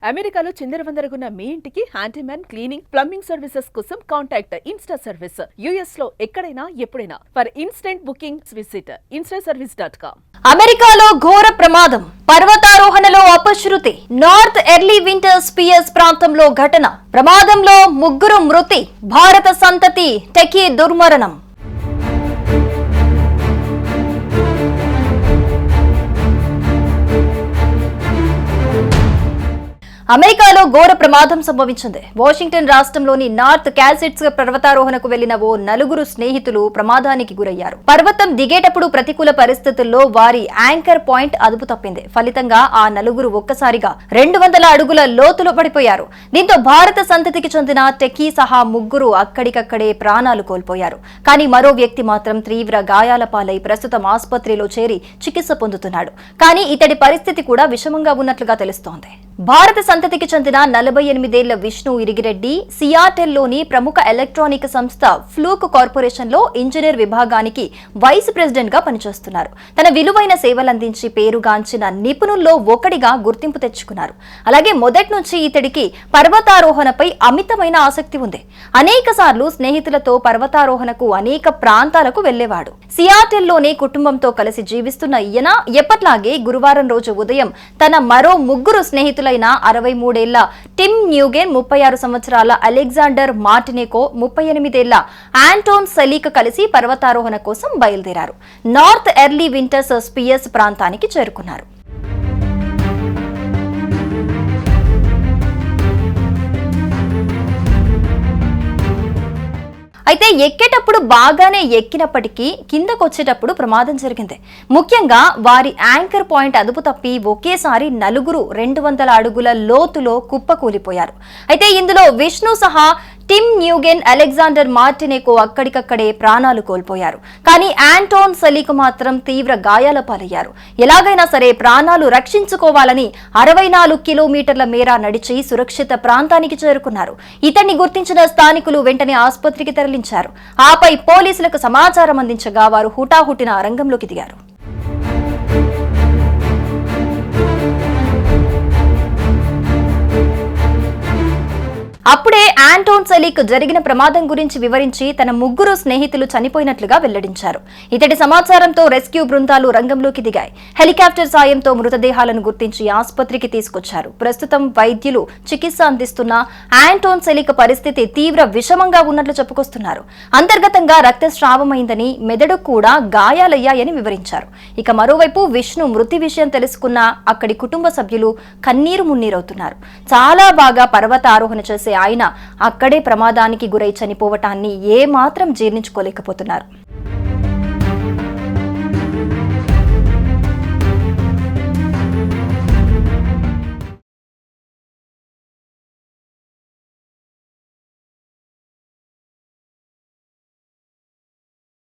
అమెరికాలో చిందరవందరగున్న మీ ఇంటికి handyman cleaning plumbing services కోసం కాంటాక్ట్ ఇన్స్టా సర్వీస్. యుఎస్ లో ఎక్కడైనా ఎప్పుడైనా for instant booking visit instaservice.com. అమెరికాలో ఘోర ప్రమాదం, పర్వతారోహణలో అపశృతి. నార్త్ ఎర్లీ వింటర్స్ పిఎస్ ప్రాంతంలో ఘటన, ప్రమాదంలో 3 మృతి. భారత సంతతి టెకీ దుర్మరణం. అమెరికాలో ఘోర ప్రమాదం సంభవించింది. వాషింగ్టన్ రాష్ట్రంలోని నార్త్ క్యాసిట్స్ పర్వతారోహణకు వెళ్లిన ఓ 4 స్నేహితులు ప్రమాదానికి గురయ్యారు. పర్వతం దిగేటప్పుడు ప్రతికూల పరిస్థితుల్లో వారి యాంకర్ పాయింట్ అదుపు తప్పింది. ఫలితంగా ఆ 4 ఒక్కసారిగా 200 అడుగుల లోతులో పడిపోయారు. దీంతో భారత సంతతికి చెందిన టెకీ సహా 3 అక్కడికక్కడే ప్రాణాలు కోల్పోయారు. కానీ మరో వ్యక్తి మాత్రం తీవ్ర గాయాల పాలై ప్రస్తుతం ఆసుపత్రిలో చేరి చికిత్స పొందుతున్నాడు. కానీ ఇతడి పరిస్థితి కూడా విషమంగా ఉన్నట్లుగా తెలుస్తోంది. భారత సంతతికి చెందిన 48 ఏళ్ల విష్ణు ఇరిగిరెడ్డి సియాటెల్లోని ప్రముఖ ఎలక్ట్రానిక్ సంస్థ ఫ్లూక్ కార్పొరేషన్ లో ఇంజనీర్ విభాగానికి వైస్ ప్రెసిడెంట్ గా పనిచేస్తున్నారు. తన విలువైన సేవలందించి పేరుగాంచిన నిపుణుల్లో ఒకడిగా గుర్తింపు తెచ్చుకున్నారు. అలాగే మొదటి నుంచి ఇతడికి పర్వతారోహణపై అమితమైన ఆసక్తి ఉంది. అనేక సార్లు స్నేహితులతో పర్వతారోహణకు అనేక ప్రాంతాలకు వెళ్లేవాడు. సియాటెల్లోనే కుటుంబంతో కలిసి జీవిస్తున్న ఈయన ఎప్పట్లాగే గురువారం రోజు ఉదయం తన మరో 3 స్నేహితులైన 63 ఏళ్ల టిమ్ న్యూగెన్, 36 సంవత్సరాల అలెగ్జాండర్ మార్టినేకో, 38 ఏళ్ల ఆంటోన్ సెలీక్ కలిసి పర్వతారోహణ కోసం బయలుదేరారు. నార్త్ ఎర్లీ వింటర్స్ పిఎస్ ప్రాంతానికి చేరుకున్నారు. అయితే ఎక్కేటప్పుడు బాగానే ఎక్కినప్పటికీ కిందకొచ్చేటప్పుడు ప్రమాదం జరిగింది. ముఖ్యంగా వారి యాంకర్ పాయింట్ అదుపు తప్పి ఒకేసారి 4 200 అడుగుల లోతులో కుప్పకూలిపోయారు. అయితే ఇందులో విష్ణు సహా టిమ్ న్యూగెన్, అలెగ్జాండర్ మార్టినేకో అక్కడికక్కడే ప్రాణాలు కోల్పోయారు. కానీ ఆంటోన్ సెలీక్ మాత్రం తీవ్ర గాయాల పాలయ్యారు. ఎలాగైనా సరే ప్రాణాలు రక్షించుకోవాలని 64 కిలోమీటర్ల మేర నడిచి సురక్షిత ప్రాంతానికి చేరుకున్నారు. ఇతన్ని గుర్తించిన స్థానికులు వెంటనే ఆసుపత్రికి తరలించారు. ఆపై పోలీసులకు సమాచారం అందించగా వారు హుటాహుటిన రంగంలోకి దిగారు. అప్పుడే ఆంటోన్ సెలీక్ జరిగిన ప్రమాదం గురించి వివరించి తన 3 స్నేహితులు చనిపోయినట్లుగా వెల్లడించారు. ఇతడి సమాచారంతో రెస్క్యూ బృందాలు రంగంలోకి దిగాయి. హెలికాప్టర్ సాయంతో మృతదేహాలను గుర్తించి ఆసుపత్రికి తీసుకొచ్చారు. ప్రస్తుతం వైద్యులు చికిత్స అందిస్తున్న ఆంటోన్ సెలీక్ పరిస్థితి తీవ్ర విషమంగా ఉన్నట్లు చెప్పుకొస్తున్నారు. అంతర్గతంగా రక్తస్రావమైందని, మెదడు కూడా గాయాలయ్యాయని వివరించారు. ఇక మరోవైపు విష్ణు మృతి విషయం తెలుసుకున్న అక్కడి కుటుంబ సభ్యులు కన్నీరు మున్నీరవుతున్నారు. చాలా బాగా పర్వతారోహణ చేసే ఆయన అక్కడే ప్రమాదానికి గురై చనిపోవటాన్ని ఏమాత్రం జీర్ణించుకోలేకపోతున్నారు.